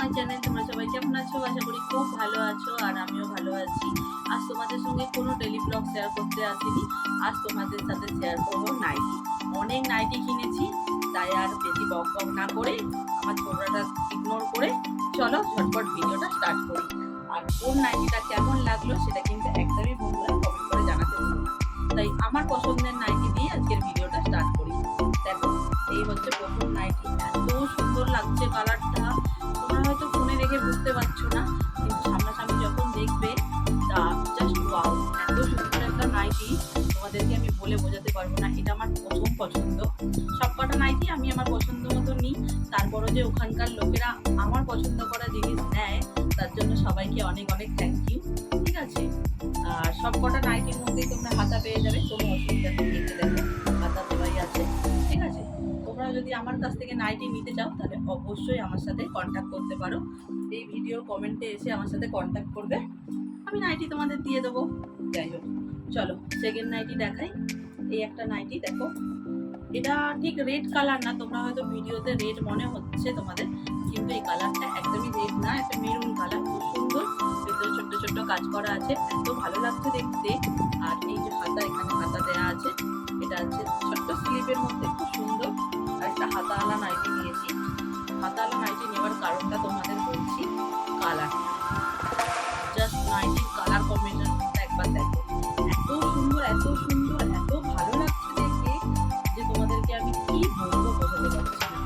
My channel. তোমরা সবাই কেমন আছো? আশা করি খুব ভালো আছো, আর আমিও ভালো আছি। আজ তোমাদের সঙ্গে কোনো ডেলি ব্লগ শেয়ার করতে আসিনি। আজ তোমাদের সাথে শেয়ার করবো নাইটি। অনেক নাইটি কিনেছি, তাই আর বেশি বক বক না করে আমার ছোটটা ইগনোর করে চলো ঝটপট ভিডিওটা স্টার্ট করি। আর কোন নাইটিটা কেমন লাগলো সেটা কিন্তু একদমই বন্ধুরা কমেন্ট করে জানাতে ভুলো না। তাই আমার পছন্দের নাইটি দিয়ে আজকের ভিডিওটা স্টার্ট করি। দেখো, এই হচ্ছে প্রথম নাইটি। এত সুন্দর লাগছে কালারটা, তোমরা হয়তো ফোনে দেখে বুঝতে পারছো না, কিন্তু সামনাসামনি যখন দেখবে তা জাস্ট ওয়াও। এত সুন্দর একটা নাইটি তোমাদেরকে আমি বলে বোঝাতে পারবো না। এটা আমার প্রথম পছন্দ। সব কটা নাইটি আমি আমার পছন্দ মতো নিই, তারপরও যে ওখানকার লোকেরা আমার পছন্দ করা জিনিস নেয় তার জন্য সবাইকে অনেক অনেক থ্যাংক ইউ। ঠিক আছে, আর সব কটা নাইটির মধ্যেই তোমরা হাতা পেয়ে যাবে, কোনো অসুবিধা নেই। দেখো হাতা দেওয়াই আছে। ঠিক আছে, তোমরা যদি আমার কাছ থেকে নাইটি নিতে চাও তাহলে অবশ্যই আমার সাথে কন্ট্যাক্ট করতে পারো। এই ভিডিওর কমেন্টে এসে আমার সাথে কন্ট্যাক্ট করবে, আমি নাইটি তোমাদের দিয়ে দেবো। যাই হোক, চলো সেকেন্ড নাইটি দেখাই। এই একটা নাইটি দেখো, এটা ঠিক রেড কালার না, তোমরা হয়তো ভিডিওতে রেড মনে হচ্ছে তোমাদের, কিন্তু এই কালারটা একদমই রেড না, একটা মেরুন কালার। খুব সুন্দর, ভেতরে ছোট্ট ছোট্ট কাজ করা আছে, এত ভালো লাগছে দেখতে। আর এই যে হাতা, এখানে হাতা দেওয়া আছে। এটা আছে ছোট্ট স্লিপের মধ্যে, খুব সুন্দর। আর একটা হাতাওয়ালা নাইটি নিয়েছি। হাতাওয়ালা নাইটি নেওয়ার কারণটা তোমাদের বলছি। কালার, জাস্ট নাইটির কালার কম্বিনেশনটা একবার দেখো। এত সুন্দর, এত সুন্দর, এত ভালো লাগছে দেখে যে তোমাদেরকে আমি কি বলবো বোঝাতে পারছি না।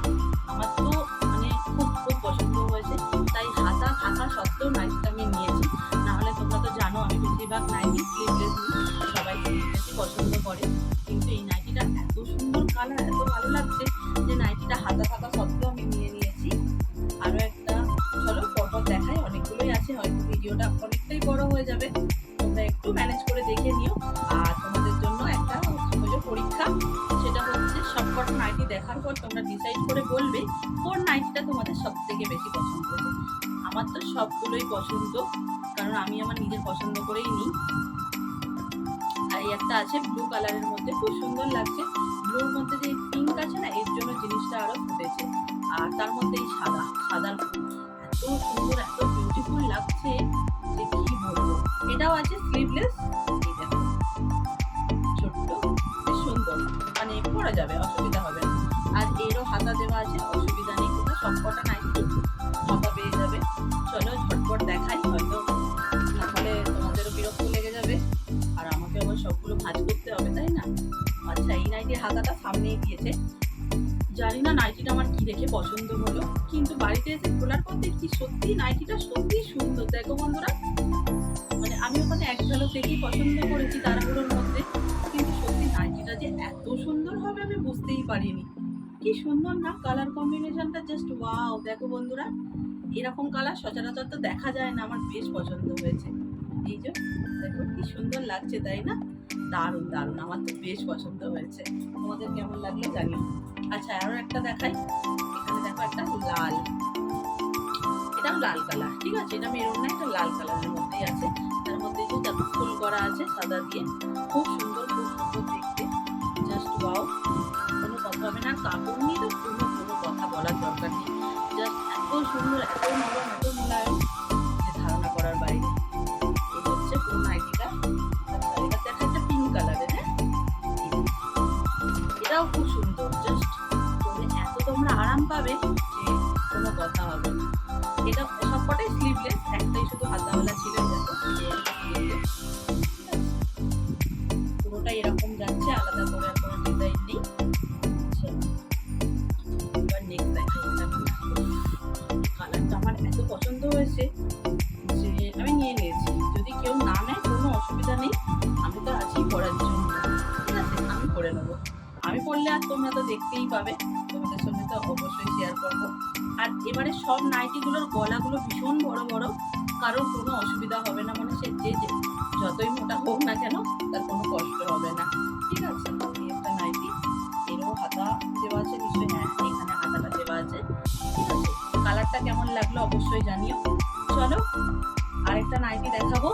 আমার তো মানে খুব খুব পছন্দ হয়েছে, তাই হাতা থাকা সত্ত্বেও নাইটিটা আমি নিয়েছি। নাহলে তোমরা তো জানো আমি বেশিরভাগ নাইটি স্লিভলেস নিই, সবাই স্লিভলেসই পছন্দ করে। কিন্তু এই নাইটিটা এত সুন্দর কালার, এত ভালো লাগছে যে নাইটিটা হাতা থাকা সত্ত্বেও আমি নিয়ে নিয়েছি। আরও একটা, চলো পরপর দেখাই, অনেকগুলোই আছে, হয়তো ভিডিওটা অনেকটাই বড় হয়ে যাবে, তোমরা একটু ম্যানেজ করে দেখে নিও। আর তোমাদের জন্য একটা পরীক্ষা, সেটা হচ্ছে সবকটা নাইটি দেখার পর তোমরা ডিসাইড করে বলবে কোন নাইটিটা তোমাদের সব থেকে বেশি পছন্দ হয়েছে। আমার তো সবগুলোই পছন্দ, কারণ আমি আমার নিজের পছন্দ করেই নিই। আর এই একটা আছে ব্লু কালারের মধ্যে, খুব সুন্দর লাগছে। ব্লুর মধ্যে যে পিঙ্ক আছে না, এর জন্য জিনিসটা আরো ফুটেছে। আর তার মধ্যে এই সাদার ফুল, এত সুন্দর, এত বিউটিফুল লাগছে যে কি বলবো। এটাও আছে স্লিভলেস, এই দেখো ছোট্ট, বেশ সুন্দর, মানে পরা যাবে, অসুবিধা হবে না। আর এরও হাতা দেওয়া আছে, অসুবিধা নেই। তোমরা সবকটা নাইটি হাতা পেয়ে যাবে। চলো ঝটপট দেখাই, হয়তো নাহলে তোমাদেরও বিরক্ত লেগে যাবে, আর আমাকে আবার সবগুলো ভাঁজ করতে হবে, তাই না? আচ্ছা, এই নাইটির হাতাটা সামনেই দিয়েছে। জানি না নাইটিটা আমার কি দেখে পছন্দ হলো, কিন্তু বাড়িতে এসে খোলার পর দেখছি সত্যি নাইটিটা সত্যি সুন্দর। দেখো বন্ধুরা, মানে আমি ওখানে এক ঝলক দেখেই পছন্দ করেছি তাড়াহুড়োর মধ্যে, কিন্তু সত্যি নাইটিটা যে এত সুন্দর হবে আমি বুঝতেই পারিনি। কি সুন্দর না কালার কম্বিনেশনটা, জাস্ট ওয়াও। দেখো বন্ধুরা, এরকম কালার সচরাচর তো দেখা যায় না, আমার বেশ পছন্দ হয়েছে। এই যে দেখো কি সুন্দর লাগছে, তাই না? দারুণ দারুণ, আমার তো বেশ পছন্দ হয়েছে। তোমাদের কেমন লাগলো জানিও। আচ্ছা, আরো একটা দেখাই। এখানে দেখো একটা লাল, এটাও লাল কালার। ঠিক আছে, এটা মেরুন না, এটা লাল কালারের মধ্যেই আছে। তার মধ্যে যে দেখো ফুল করা আছে সাদা দিয়ে, খুব সুন্দর, খুব সুন্দর দেখতে, জাস্ট ওয়াও। কোনো কথা হবে না, কাপড় নিয়ে তো কোনো কোনো কথা বলার দরকার নেই। জাস্ট এত সুন্দর, এত নরম, এত মোলায়েম যে ধারণা করার বাইরে। এই হচ্ছে পুরো নাইটিটা। আচ্ছা, এটা দেখা একটা পিঙ্ক কালারের, হ্যাঁ, এটাও খুব সুন্দর। জাস্ট পরে এত তোমরা আরাম পাবে যে কোনো কথা হবে না। এটা সবকটাই স্লিভলেস, একটাই শুধু হাতাওয়ালা ছিল। দেখো স্লিভলেস, পুরোটা এরকম যাচ্ছে, আলাদা করে আর কোনো ডিজাইন নেই। আচ্ছা, এবার নেক্সট দেখাই। কালারটা আমার এত পছন্দ হয়েছে যে আমি নিয়ে নিয়েছি। যদি কেউ না নেয় কোনো অসুবিধা নেই, আমি তো আছি পরার জন্য। ঠিক আছে, আমি পরে নেবো। আমি পরলে আর তোমরা তো দেখতেই পাবে, তোমাদের সঙ্গে তো অবশ্যই শেয়ার করবো। আর এবারে সব নাইটিগুলোর গলাগুলো ভীষণ বড় বড়, কারোর কোনো অসুবিধা হবে না, মানে সে যে যতই মোটা হোক না কেন তার কোনো কষ্ট হবে না। ঠিক আছে, এই একটা নাইটি, এরও হাতা দেওয়া আছে নিশ্চয়ই, হ্যাঁ এখানে হাতাটা দেওয়া আছে। ঠিক আছে, কালারটা কেমন লাগলো অবশ্যই জানিও। চলো আরেকটা নাইটি দেখাবো,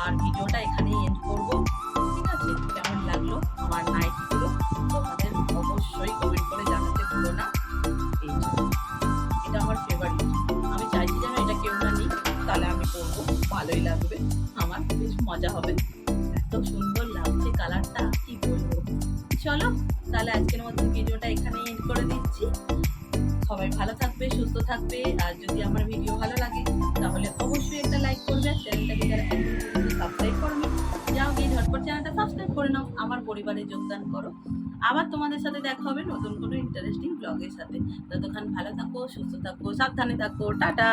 আর ভিডিওটা এখানেই এন্ড করবো। ঠিক আছে, কেমন লাগলো আমার নাইটিগুলো তোমাদের অবশ্যই কমেন্ট করে জানাতে ভুলো না। এই যে এটা আমার ফেভারিট, আমি চাইছি যেন ভালোই লাগবে, আমার বেশ মজা হবে। এত সুন্দর লাগছে কালারটা, কি বলবো। চলো তাহলে আজকের মতন ভিডিওটা এখানেই এন্ড করে দিচ্ছি। সবাই ভালো থাকবে, সুস্থ থাকবে। আর যদি আমার ভিডিও ভালো লাগে তাহলে অবশ্যই একটা লাইক করবে। আর চ্যানেলটাকে যারা সাবস্ক্রাইব করবে, যাও গিয়ে ঝটপট চ্যানেলটা সাবস্ক্রাইব করে নাও, আমার পরিবারে যোগদান করো। আবার তোমাদের সাথে দেখা হবে নতুন কোনো ইন্টারেস্টিং ব্লগের সাথে। ততক্ষণ ভালো থাকো, সুস্থ থাকো, সাবধানে থাকো, টাটা।